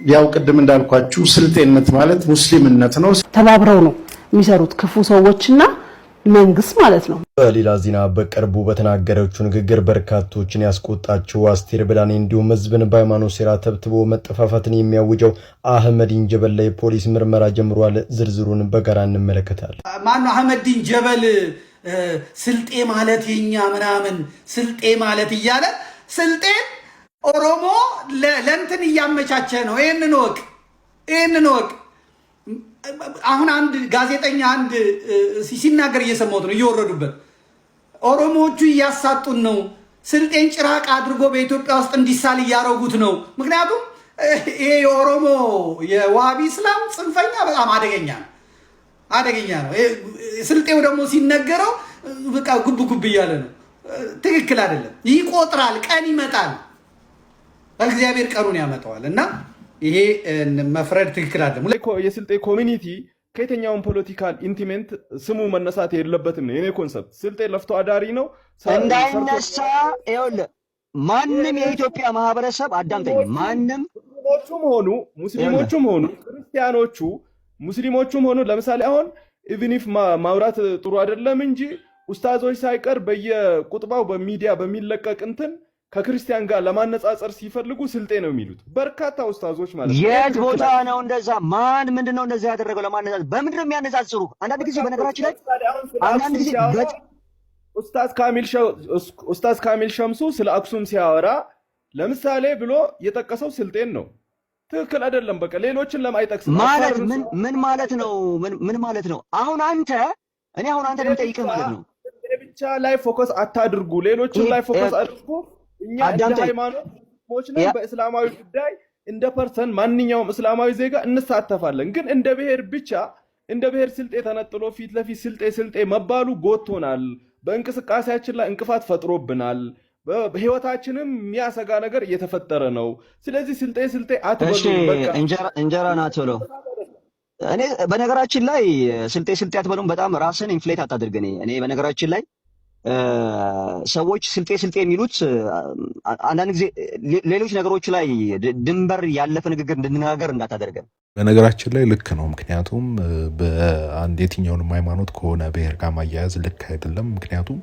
ያው ቅድም እንዳልኳችሁ ስልጤነት ማለት ሙስሊምነት ነው። ተባብረው ነው የሚሰሩት ክፉ ሰዎችና መንግስት ማለት ነው። በሌላ ዜና በቅርቡ በተናገረችው ንግግር በርካቶችን ያስቆጣችው አስቴር ብላኔ እንዲሁም ህዝብን በሃይማኖት ሴራ ተብትቦ መጠፋፋትን የሚያውጀው አህመዲን ጀበል ላይ ፖሊስ ምርመራ ጀምሯል። ዝርዝሩን በጋራ እንመለከታለን። ማነው አህመዲን ጀበል ስልጤ ማለት የኛ ምናምን ስልጤ ማለት እያለ ስልጤ ኦሮሞ ለእንትን እያመቻቸ ነው። ይሄንን ወቅ አሁን አንድ ጋዜጠኛ አንድ ሲናገር እየሰማሁት ነው። እየወረዱበት ኦሮሞዎቹ እያሳጡን ነው፣ ስልጤን ጭራቅ አድርጎ በኢትዮጵያ ውስጥ እንዲሳል እያረጉት ነው። ምክንያቱም ይሄ የኦሮሞ የዋሃቢ እስላም ጽንፈኛ በጣም አደገኛ ነው። ስልጤው ደግሞ ሲነገረው በቃ ጉብ እያለ ነው። ትክክል አይደለም። ይቆጥራል፣ ቀን ይመጣል፣ እግዚአብሔር ቀኑን ያመጣዋል እና ይሄ መፍረድ ትክክል አይደለም። የስልጤ ኮሚኒቲ ከየትኛውም ፖለቲካል ኢንቲሜንት ስሙ መነሳት የለበትም ነው የኔ ኮንሰፕት። ስልጤ ለፍቶ አዳሪ ነው እንዳይነሳ። ይኸውልህ ማንም የኢትዮጵያ ማህበረሰብ አዳምጠኝ፣ ማንም ሙስሊሞቹም ሆኑ ክርስቲያኖቹ ሙስሊሞቹም ሆኑ ለምሳሌ አሁን ኢቭኒፍ ማውራት ጥሩ አይደለም እንጂ ኡስታዞች ሳይቀር በየቁጥባው በሚዲያ በሚለቀቅ እንትን ከክርስቲያን ጋር ለማነጻጸር ሲፈልጉ ስልጤ ነው የሚሉት በርካታ ኡስታዞች ማለት ነው። የት ቦታ ነው እንደዛ? ማን ምንድነው እንደዛ ያደረገው ለማነጻጸር? በምንድን ነው የሚያነጻጽሩ? አንዳንድ ጊዜ በነገራችን ላይ አንዳንድ ጊዜ ኡስታዝ ካሚል ሸምሱ ስለ አክሱም ሲያወራ ለምሳሌ ብሎ የጠቀሰው ስልጤን ነው። ትክክል አይደለም። በቃ ሌሎችን ለማይጠቅስ ማለት ምን ማለት ነው? ምን ማለት ነው? አሁን አንተ ልጠይቅህ ማለት ነው ብቻ ላይ ፎከስ አታድርጉ፣ ሌሎችን ላይ ፎከስ አድርጉ። እኛ እንደ ሃይማኖት ነን፣ በእስላማዊ ጉዳይ እንደ ፐርሰን ማንኛውም እስላማዊ ዜጋ እንሳተፋለን። ግን እንደ ብሔር ስልጤ ተነጥሎ ፊት ለፊት ስልጤ መባሉ ጎቶናል። በእንቅስቃሴያችን ላይ እንቅፋት ፈጥሮብናል። በህይወታችንም የሚያሰጋ ነገር እየተፈጠረ ነው። ስለዚህ ስልጤ አትበሉ። በቃ እንጀራ ናት ብሎ እኔ በነገራችን ላይ ስልጤ አትበሉም። በጣም ራስን ኢንፍሌት አታድርግ። እኔ በነገራችን ላይ ሰዎች ስልጤ የሚሉት አንዳንድ ጊዜ ሌሎች ነገሮች ላይ ድንበር ያለፈ ንግግር እንድንነጋገር እንዳታደርገን። በነገራችን ላይ ልክ ነው። ምክንያቱም በአንድ የትኛውንም ሃይማኖት ከሆነ ብሔር ጋር ማያያዝ ልክ አይደለም። ምክንያቱም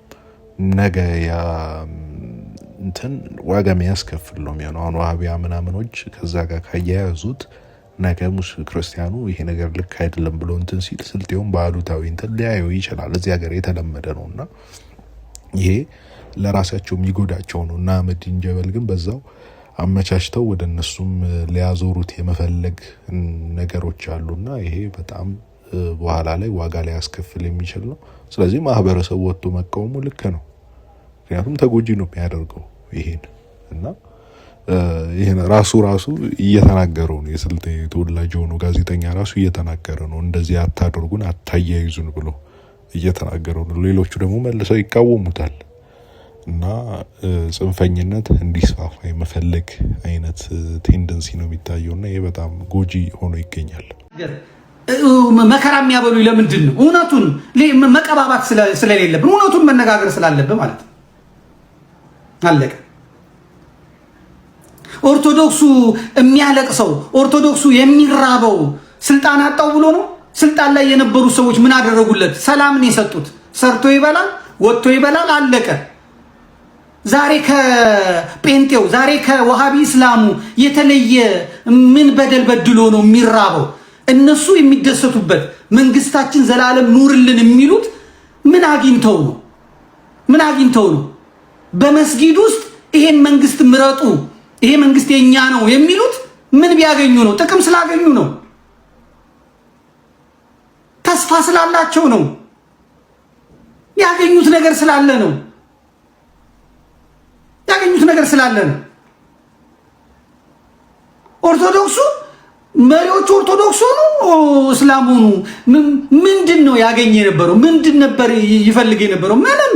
ነገ ያ እንትን ዋጋ የሚያስከፍል ነው የሚሆነው። አሁን ዋሃቢያ ምናምኖች ከዛ ጋር ካያያዙት ነገ ክርስቲያኑ ይሄ ነገር ልክ አይደለም ብሎ እንትን ሲል ስልጤውን በአሉታዊ እንትን ሊያየው ይችላል። እዚህ ሀገር የተለመደ ነውና ይሄ ለራሳቸው የሚጎዳቸው ነው እና አህመዲን ጀበል ግን በዛው አመቻችተው ወደ እነሱም ሊያዞሩት የመፈለግ ነገሮች አሉና ይሄ በጣም በኋላ ላይ ዋጋ ላይ ያስከፍል የሚችል ነው። ስለዚህ ማህበረሰቡ ወጥቶ መቃወሙ ልክ ነው። ምክንያቱም ተጎጂ ነው የሚያደርገው ይሄን እና ይሄን ራሱ እየተናገረው ነው። የስልጤ ተወላጅ ሆኖ ጋዜጠኛ ራሱ እየተናገረ ነው። እንደዚህ አታደርጉን አታያይዙን ብሎ እየተናገረው ነው። ሌሎቹ ደግሞ መልሰው ይቃወሙታል እና ጽንፈኝነት እንዲስፋፋ የመፈለግ አይነት ቴንደንሲ ነው የሚታየውና ይሄ በጣም ጎጂ ሆኖ ይገኛል። መከራ የሚያበሉ ለምንድን ነው? እውነቱን መቀባባት ስለሌለብን እውነቱን መነጋገር ስላለብን ማለት ነው። አለቀ። ኦርቶዶክሱ የሚያለቅሰው ኦርቶዶክሱ የሚራበው ስልጣን አጣው ብሎ ነው። ስልጣን ላይ የነበሩ ሰዎች ምን አደረጉለት? ሰላምን የሰጡት። ሰርቶ ይበላል፣ ወጥቶ ይበላል፣ አለቀ። ዛሬ ከጴንጤው ዛሬ ከዋሃቢ እስላሙ የተለየ ምን በደል በድሎ ነው የሚራበው? እነሱ የሚደሰቱበት መንግስታችን ዘላለም ኑርልን የሚሉት ምን አግኝተው ነው? በመስጊድ ውስጥ ይሄን መንግስት ምረጡ፣ ይሄ መንግስት የኛ ነው የሚሉት ምን ቢያገኙ ነው? ጥቅም ስላገኙ ነው። ተስፋ ስላላቸው ነው። ያገኙት ነገር ስላለ ነው። ኦርቶዶክሱ መሪዎቹ ኦርቶዶክሱ ነው እስላሙ ምንድን ነው ያገኘ የነበረው? ምንድን ነበር ይፈልግ የነበረው? ምንም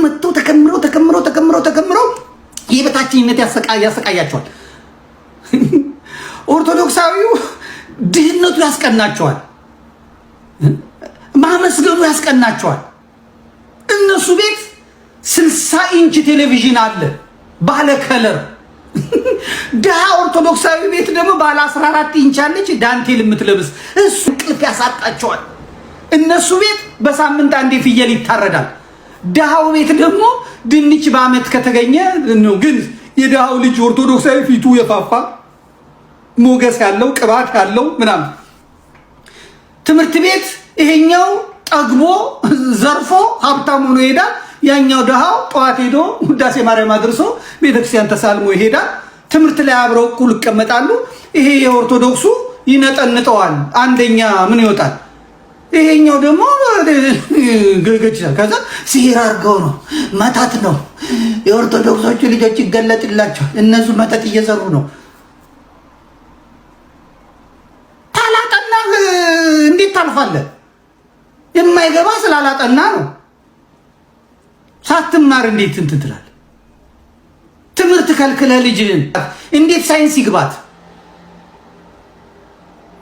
መጥተው ተከምረው የበታችነት ያሰቃያቸዋል። ኦርቶዶክሳዊው ድህነቱ ያስቀናቸዋል፣ ማመስገኑ ያስቀናቸዋል። እነሱ ቤት 60 ኢንች ቴሌቪዥን አለ ባለ ከለር። ድሃ ኦርቶዶክሳዊ ቤት ደግሞ ባለ 14 ኢንች አለች ዳንቴል የምትለብስ። እሱ እንቅልፍ ያሳጣቸዋል። እነሱ ቤት በሳምንት አንዴ ፍየል ይታረዳል። ድሃው ቤት ደግሞ ድንች በአመት ከተገኘ ነው። ግን የድሃው ልጅ ኦርቶዶክሳዊ ፊቱ የፋፋ ሞገስ ያለው ቅባት ያለው ምናምን። ትምህርት ቤት ይሄኛው ጠግቦ ዘርፎ ሀብታም ሆኖ ይሄዳል። ያኛው ድሃው ጠዋት ሄዶ ውዳሴ ማርያም አድርሶ ቤተክርስቲያን ተሳልሞ ይሄዳል። ትምህርት ላይ አብረው እኩል ይቀመጣሉ። ይሄ የኦርቶዶክሱ ይነጠንጠዋል። አንደኛ ምን ይወጣል? ይሄኛው ደግሞ ገገች ከዛ ሲሄር አድርገው ነው መታት ነው። የኦርቶዶክሶቹ ልጆች ይገለጥላቸዋል። እነሱ መተት እየሰሩ ነው። ታላጠና እንዴት ታልፋለህ? የማይገባ ስላላጠና ነው። ሳትማር እንዴት እንትን ትላለህ? ትምህርት ከልክለህ ልጅህን እንዴት ሳይንስ ይግባት?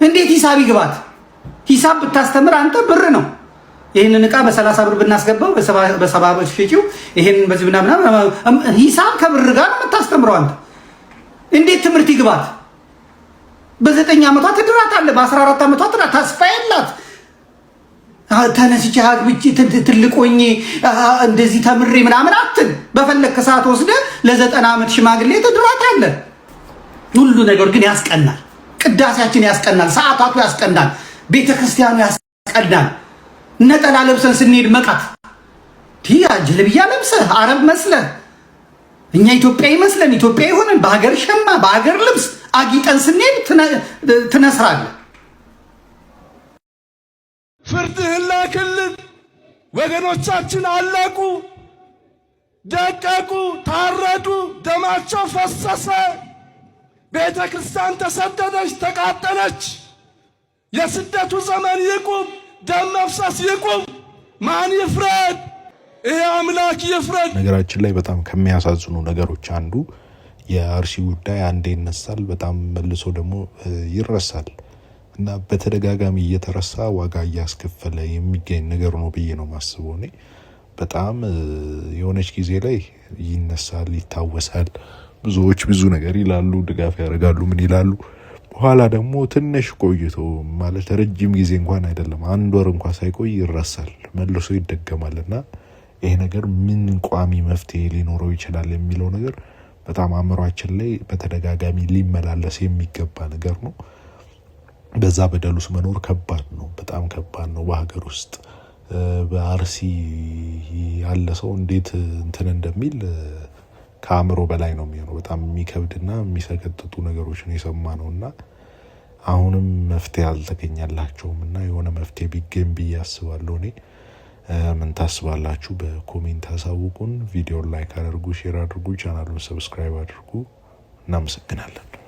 እንዴት ሂሳብ ይግባት? ሂሳብ ብታስተምር አንተ ብር ነው። ይሄንን ዕቃ በ30 ብር ብናስገባው በ70 ብር ሽጪው፣ ይሄንን በዚህ ምናምን ሂሳብ ከብር ጋር ነው የምታስተምረው አንተ። እንዴት ትምህርት ይግባት? በ9 ዓመቷ ትድራታለህ፣ በ14 ዓመቷ ትድራት። ተስፋ የላት ተነስቼ አግብቼ ትልቆኝ እንደዚህ ተምሬ ምናምን አትል። በፈለክ ሰዓት ወስደህ ለ90 ዓመት ሽማግሌ ትድራታለህ። ሁሉ ነገር ግን ያስቀናል። ቅዳሴያችን ያስቀናል። ሰዓታቱ ያስቀናል። ቤተክርስቲያኑ ያስቀናል። ነጠላ ለብሰን ስንሄድ መቃት ጀለብያ ለብሰህ አረብ መስለህ እኛ ኢትዮጵያዊ መስለን ኢትዮጵያዊ ሆነን በሀገር ሸማ በሀገር ልብስ አጊጠን ስንሄድ ትነስራለህ። ፍርድህን ላክልን። ወገኖቻችን አለቁ፣ ደቀቁ፣ ታረዱ፣ ደማቸው ፈሰሰ። ቤተ ክርስቲያን ተሰደደች፣ ተቃጠለች። የስደቱ ዘመን ይቁም፣ ደም መፍሰስ ይቁም። ማን ይፍረድ? ይሄ አምላክ ይፍረድ። ነገራችን ላይ በጣም ከሚያሳዝኑ ነገሮች አንዱ የአርሲ ጉዳይ አንዴ ይነሳል፣ በጣም መልሶ ደግሞ ይረሳል እና በተደጋጋሚ እየተረሳ ዋጋ እያስከፈለ የሚገኝ ነገር ነው ብዬ ነው ማስበው። እኔ በጣም የሆነች ጊዜ ላይ ይነሳል፣ ይታወሳል። ብዙዎች ብዙ ነገር ይላሉ፣ ድጋፍ ያደርጋሉ፣ ምን ይላሉ። በኋላ ደግሞ ትንሽ ቆይቶ ማለት ረጅም ጊዜ እንኳን አይደለም 1 ወር እንኳን ሳይቆይ ይረሳል፣ መልሶ ይደገማልና ይሄ ነገር ምን ቋሚ መፍትሄ ሊኖረው ይችላል የሚለው ነገር በጣም አእምሯችን ላይ በተደጋጋሚ ሊመላለስ የሚገባ ነገር ነው። በዛ በደል ውስጥ መኖር ከባድ ነው፣ በጣም ከባድ ነው። በሀገር ውስጥ በአርሲ ያለ ሰው እንዴት እንትን እንደሚል ከአእምሮ በላይ ነው የሚሆነው። በጣም የሚከብድና የሚሰቀጥጡ ነገሮችን የሰማነውና አሁንም መፍትሄ አልተገኘላቸውም እና የሆነ መፍትሄ ቢገኝ ብዬ አስባለሁ። እኔ ምን ታስባላችሁ? በኮሜንት አሳውቁን። ቪዲዮን ላይክ አድርጉ፣ ሼር አድርጉ፣ ቻናሉን ሰብስክራይብ አድርጉ። እናመሰግናለን።